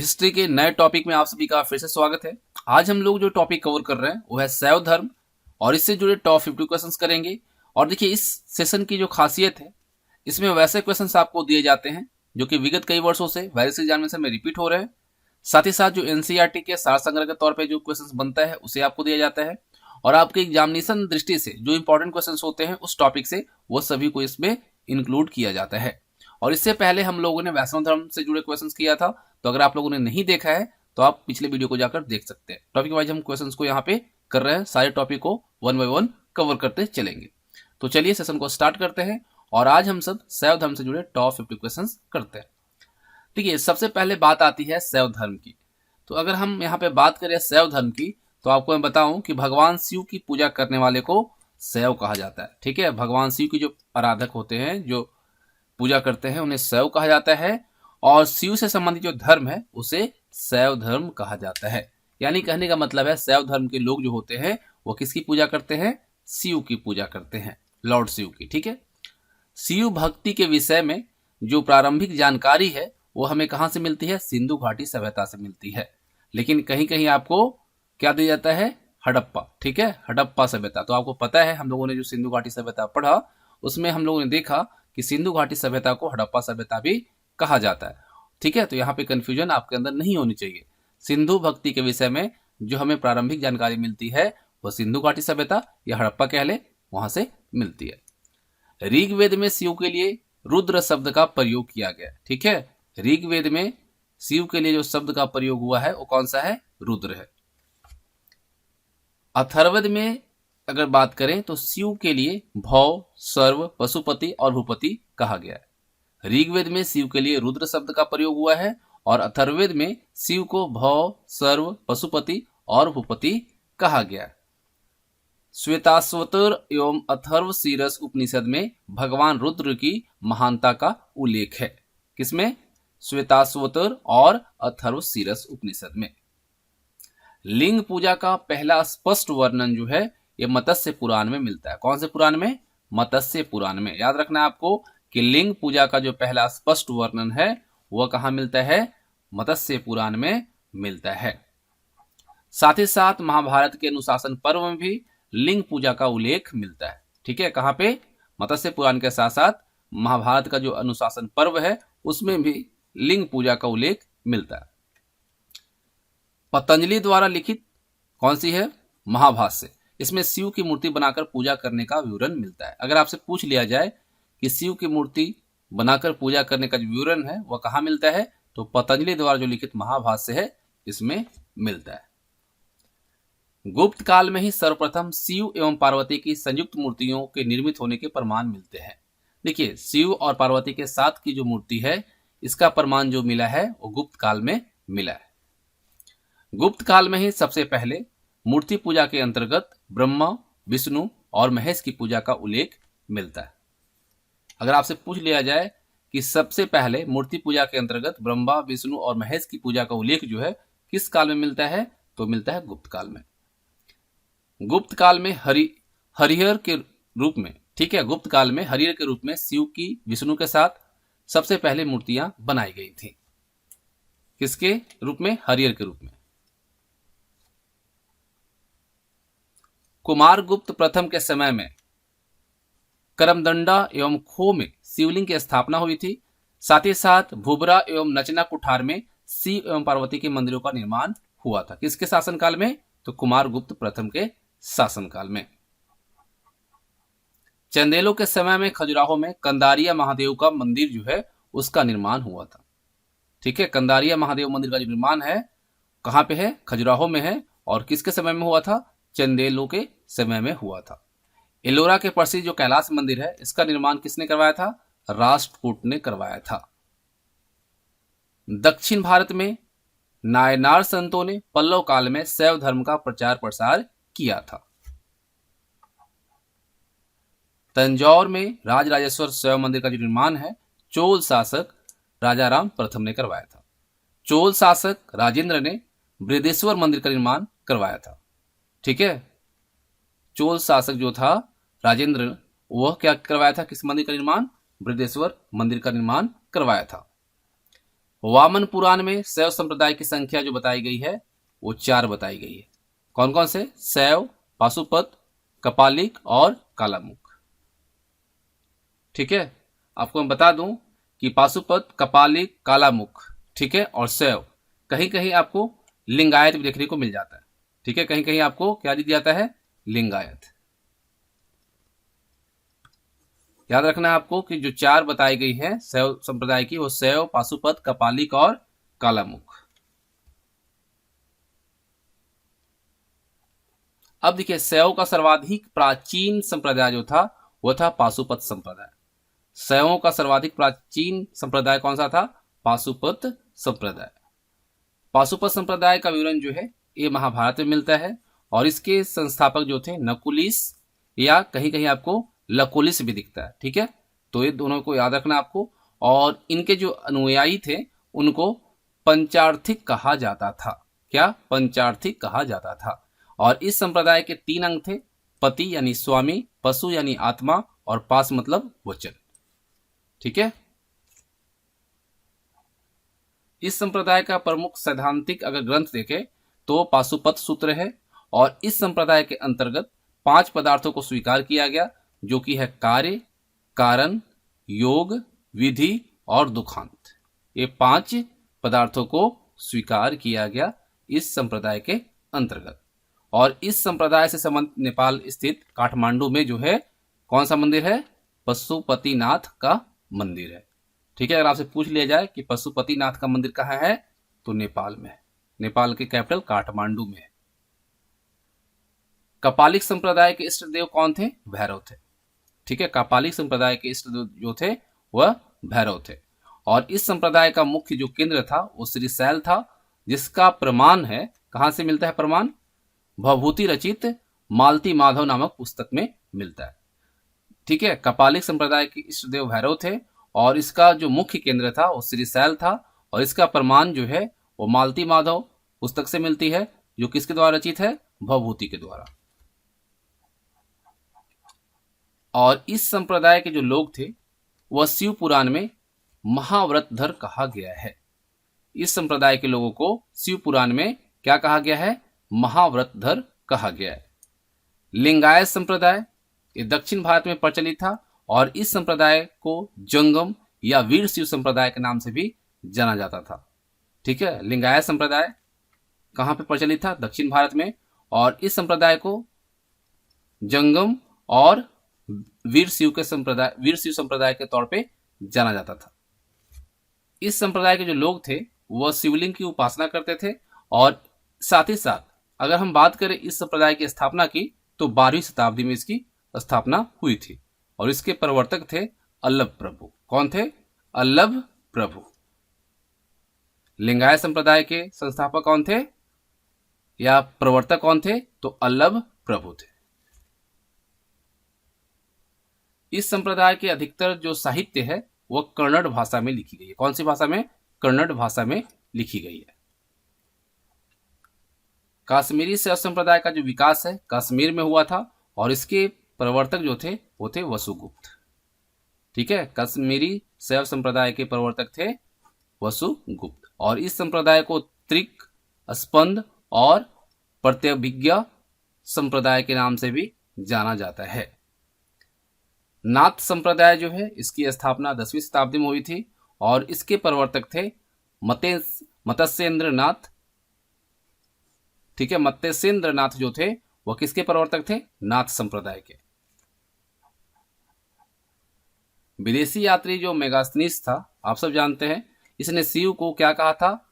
History के नए topic में आप सभी का फिर से स्वागत है। आज हम लोग जो टॉपिक कवर कर रहे हैं वो है शैव धर्म और इससे जुड़े टॉप 50 क्वेश्चंस करेंगे। और देखिए इस सेशन की जो खासियत है, इसमें वैसे क्वेश्चंस आपको दिए जाते हैं जो कि विगत कई वर्षों से वेरियस एग्जामिनेशन में रिपीट हो रहे हैं। साथ ही साथ जो एनसीईआरटी के सार संग्रह के तौर पर जो क्वेश्चन बनता है उसे आपको दिया जाता है और आपके एग्जामिनेशन दृष्टि से जो इंपॉर्टेंट क्वेश्चन होते हैं उस टॉपिक से वो सभी को इसमें इंक्लूड किया जाता है। और इससे पहले हम लोगों ने वैष्णव धर्म से जुड़े क्वेश्चंस किया था, तो अगर आप लोगों ने नहीं देखा है तो आप पिछले वीडियो को जाकर देख सकते हैं। टॉपिक वाइज हम क्वेश्चंस को यहाँ पे कर रहे हैं, सारे टॉपिक को वन बाय वन कवर करते चलेंगे। तो चलिए सेशन को स्टार्ट करते हैं और आज हम सब शैव धर्म से जुड़े टॉप 50 क्वेश्चंस करते हैं। देखिए सबसे पहले बात आती है शैव धर्म की। तो अगर हम यहाँ पे बात करें शैव धर्म की तो आपको मैं बताऊं कि भगवान शिव की पूजा करने वाले को शैव कहा जाता है। ठीक है, भगवान शिव की जो आराधक होते हैं, जो पूजा करते हैं, उन्हें शैव कहा जाता है और शिव से संबंधित जो धर्म है उसे शैव धर्म कहा जाता है। यानी कहने का मतलब है शैव धर्म के लोग जो होते हैं वो किसकी पूजा करते हैं? शिव की पूजा करते हैं, लॉर्ड शिव की। ठीक है, शिव भक्ति के विषय में जो प्रारंभिक जानकारी है वो हमें कहां से मिलती है? सिंधु घाटी सभ्यता से मिलती है। लेकिन कहीं कहीं आपको क्या दिया जाता है? हड़प्पा। ठीक है, हड़प्पा सभ्यता। तो आपको पता है हम लोगों ने जो सिंधु घाटी सभ्यता पढ़ा उसमें हम लोगों ने देखा कि सिंधु घाटी सभ्यता को हड़प्पा सभ्यता भी कहा जाता है। ठीक है, तो यहाँ पे कंफ्यूजन आपके अंदर नहीं होनी चाहिए। सिंधु भक्ति के विषय में जो हमें प्रारंभिक जानकारी मिलती है वो सिंधु घाटी सभ्यता या हड़प्पा कह ले, वहां से मिलती है। ऋग्वेद में शिव के लिए रुद्र शब्द का प्रयोग किया गया। ठीक है, ऋग्वेद में शिव के लिए जो शब्द का प्रयोग हुआ है वो कौन सा है? रुद्र है। अथर्ववेद में अगर बात करें तो शिव के लिए भौ, सर्व, पशुपति और भूपति कहा गया है। ऋग्वेद में शिव के लिए रुद्र शब्द का प्रयोग हुआ है और अथर्ववेद में शिव को भौ, सर्व, पशुपति और भूपति कहा गया है। श्वेताश्वतर एवं अथर्व शीरस उपनिषद में भगवान रुद्र की महानता का उल्लेख है। किसमें? श्वेताश्वतर और अथर्व शीरस उपनिषद में। लिंग पूजा का पहला स्पष्ट वर्णन जो है ये मत्स्य पुराण में मिलता है। कौन से पुराण में? मत्स्य पुराण में। याद रखना है आपको कि लिंग पूजा का जो पहला स्पष्ट वर्णन है वह कहां मिलता है? मत्स्य पुराण में मिलता है। साथ ही साथ महाभारत के अनुशासन पर्व में भी लिंग पूजा का उल्लेख मिलता है। ठीक है, कहां पे? मत्स्य पुराण के साथ साथ महाभारत का जो अनुशासन पर्व है उसमें भी लिंग पूजा का उल्लेख मिलता है। पतंजलि द्वारा लिखित कौन सी है? महाभाष्य। इसमें शिव की मूर्ति बनाकर पूजा करने का विवरण मिलता है। अगर आपसे पूछ लिया जाए कि शिव की मूर्ति बनाकर पूजा करने का जो विवरण है वह कहां मिलता है, तो पतंजलि द्वारा जो लिखित महाभाष्य है इसमें मिलता है। गुप्त काल में ही सर्वप्रथम शिव एवं पार्वती की संयुक्त मूर्तियों के निर्मित होने के प्रमाण मिलते हैं। देखिए शिव और पार्वती के साथ की जो मूर्ति है इसका प्रमाण जो मिला है वो गुप्त काल में मिला है। गुप्त काल में ही सबसे पहले मूर्ति पूजा के अंतर्गत ब्रह्मा, विष्णु और महेश की पूजा का उल्लेख मिलता है। अगर आपसे पूछ लिया जाए कि सबसे पहले मूर्ति पूजा के अंतर्गत ब्रह्मा, विष्णु और महेश की पूजा का उल्लेख जो है किस काल में मिलता है, तो मिलता है गुप्त काल में। गुप्त काल में हरिहर के रूप में, ठीक है, गुप्त काल में हरिहर के रूप में शिव की विष्णु के साथ सबसे पहले मूर्तियां बनाई गई थी। किसके रूप में? हरिहर के रूप में। कुमारगुप्त प्रथम के समय में करमदंडा एवं खो में शिवलिंग की स्थापना हुई थी। साथ ही साथ भुबरा एवं नचना कुठार में शिव एवं पार्वती के मंदिरों का निर्माण हुआ था। किसके शासनकाल में? तो कुमारगुप्त प्रथम के शासनकाल में। चंदेलों के समय में खजुराहो में कंदारिया महादेव का मंदिर जो है उसका निर्माण हुआ था। ठीक है, कंदारिया महादेव मंदिर का जो निर्माण है कहां पे है? खजुराहो में है। और किसके समय में हुआ था? चंदेलों के समय में हुआ था। एलोरा के प्रसिद्ध जो कैलाश मंदिर है इसका निर्माण किसने करवाया था? राष्ट्रकूट ने करवाया था। दक्षिण भारत में नायनार संतों ने पल्लव काल में शैव धर्म का प्रचार प्रसार किया था। तंजौर में राजराजेश्वर शैव मंदिर का जो निर्माण है चोल शासक राजाराम प्रथम ने करवाया था। चोल शासक राजेंद्र ने बृहदेश्वर मंदिर का निर्माण करवाया था। ठीक है, चोल शासक जो था राजेंद्र, वह क्या करवाया था? किस मंदिर का निर्माण? बृहदेश्वर मंदिर का निर्माण करवाया था। वामन पुराण में शैव संप्रदाय की संख्या जो बताई गई है वो 4 बताई गई है। कौन कौन से? शैव, पाशुपत, कपालिक और कालामुख। ठीक है, आपको मैं बता दूं कि पाशुपत, कपालिक, कालामुख, ठीक है, और शैव कहीं कहीं आपको लिंगायत भी देखने को मिल जाता है। ठीक है, कहीं कहीं आपको क्या दिया जाता है? लिंगायत। याद रखना है आपको कि जो 4 बताई गई है शैव संप्रदाय की, वो शैव, पाशुपत, कपालिक और कालामुख। अब देखिए, शैव का सर्वाधिक प्राचीन संप्रदाय जो था वो था पाशुपत संप्रदाय। शैवों का सर्वाधिक प्राचीन संप्रदाय कौन सा था? पाशुपत संप्रदाय। पाशुपत संप्रदाय का विवरण जो है ये महाभारत में मिलता है और इसके संस्थापक जो थे नकुलिस या कहीं कहीं आपको लकुलिस भी दिखता है। ठीक है, तो ये दोनों को याद रखना आपको। और इनके जो अनुयायी थे उनको पंचार्थिक कहा जाता था। क्या? पंचार्थिक कहा जाता था। और इस संप्रदाय के 3 अंग थे: पति यानी स्वामी, पशु यानी आत्मा और पास मतलब वचन। ठीक है, इस संप्रदाय का प्रमुख सैद्धांतिक अगर ग्रंथ देखें तो पाशुपत सूत्र है। और इस संप्रदाय के अंतर्गत 5 पदार्थों को स्वीकार किया गया, जो कि है कार्य, कारण, योग, विधि और दुखांत। ये 5 पदार्थों को स्वीकार किया गया इस संप्रदाय के अंतर्गत। और इस संप्रदाय से संबंधित नेपाल स्थित काठमांडू में जो है कौन सा मंदिर है? पशुपतिनाथ का मंदिर है। ठीक है, अगर आपसे पूछ लिया जाए कि पशुपतिनाथ का मंदिर कहाँ है, तो नेपाल में है। नेपाल के कैपिटल काठमांडू में है। कपालिक संप्रदाय के इष्ट देव कौन थे? भैरव थे। ठीक है, कपालिक संप्रदाय के इष्ट देव जो थे वह भैरव थे। और इस संप्रदाय का मुख्य जो केंद्र था वो श्रीशैल था, जिसका प्रमाण है, कहां से मिलता है प्रमाण? भवभूति रचित मालती माधव नामक पुस्तक में मिलता है। ठीक है, कपालिक संप्रदाय के इष्ट देव भैरव थे और इसका जो मुख्य केंद्र था वो श्रीशैल था। और इसका प्रमाण जो है वो मालती माधव पुस्तक से मिलती है, जो किसके द्वारा रचित है? भवभूति के द्वारा। और इस संप्रदाय के जो लोग थे वह शिव पुराण में महाव्रतधर कहा गया है। इस संप्रदाय के लोगों को शिव पुराण में क्या कहा गया है? महाव्रतधर कहा गया है। लिंगायत संप्रदाय ये दक्षिण भारत में प्रचलित था और इस संप्रदाय को जंगम या वीर शिव संप्रदाय के नाम से भी जाना जाता था। ठीक है, लिंगायत संप्रदाय कहां पे प्रचलित था? दक्षिण भारत में। और इस संप्रदाय को जंगम और वीर शिव संप्रदाय के तौर पे जाना जाता था। इस संप्रदाय के जो लोग थे वह शिवलिंग की उपासना करते थे। और साथ ही साथ अगर हम बात करें इस संप्रदाय की स्थापना की, तो 12वीं शताब्दी में इसकी स्थापना हुई थी। और इसके प्रवर्तक थे अल्लभ प्रभु। कौन थे? अल्लभ प्रभु। लिंगायत संप्रदाय के संस्थापक कौन थे या प्रवर्तक कौन थे? तो अल्लभ प्रभु थे। इस संप्रदाय के अधिकतर जो साहित्य है वह कन्नड़ भाषा में लिखी गई है। कौन सी भाषा में? कन्नड़ भाषा में लिखी गई है। कश्मीरी शैव संप्रदाय का जो विकास है कश्मीर में हुआ था और इसके प्रवर्तक जो थे वो थे वसुगुप्त। ठीक है, कश्मीरी शैव संप्रदाय के प्रवर्तक थे वसुगुप्त। और इस संप्रदाय को त्रिक, स्पंद और प्रत्यभिज्ञा संप्रदाय के नाम से भी जाना जाता है। नाथ संप्रदाय जो है इसकी स्थापना 10वीं शताब्दी में हुई थी और इसके प्रवर्तक थे मत्स्येंद्र नाथ। ठीक है, मत्स्येंद्र नाथ जो थे वह किसके प्रवर्तक थे? नाथ संप्रदाय के। विदेशी यात्री जो मेगास्थनीस था, आप सब जानते हैं, इसने शिव को क्या कहा था?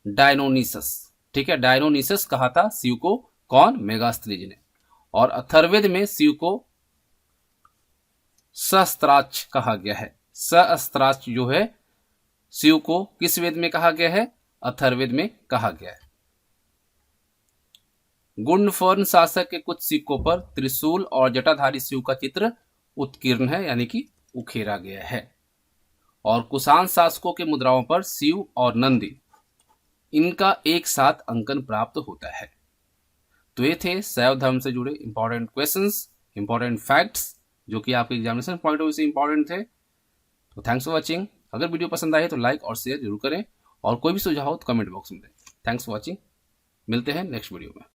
डायनोनिसस। ठीक है, डायनोनिसस कहा था शिव को। कौन? मेगास्थनीज ने। और अथर्ववेद में शिव को सहस्त्राक्ष कहा गया है। सहस्त्राक्ष जो है शिव को किस वेद में कहा गया है? अथर्ववेद में कहा गया है। गुंडफर्न शासक के कुछ सिक्कों पर त्रिशूल और जटाधारी शिव का चित्र उत्कीर्ण है, यानी कि उखेरा गया है। और कुषाण शासकों के मुद्राओं पर शिव और नंदी इनका एक साथ अंकन प्राप्त होता है। तो ये थे शैव धर्म से जुड़े इंपॉर्टेंट क्वेश्चंस, इंपॉर्टेंट फैक्ट्स, जो कि आपके एग्जामिनेशन पॉइंट ऑफ व्यू से इंपॉर्टेंट थे। तो थैंक्स फॉर वॉचिंग। अगर वीडियो पसंद आए तो लाइक और शेयर जरूर करें, और कोई भी सुझाव हो तो कमेंट बॉक्स में दें। थैंक्स फॉर वॉचिंग, मिलते हैं नेक्स्ट वीडियो में।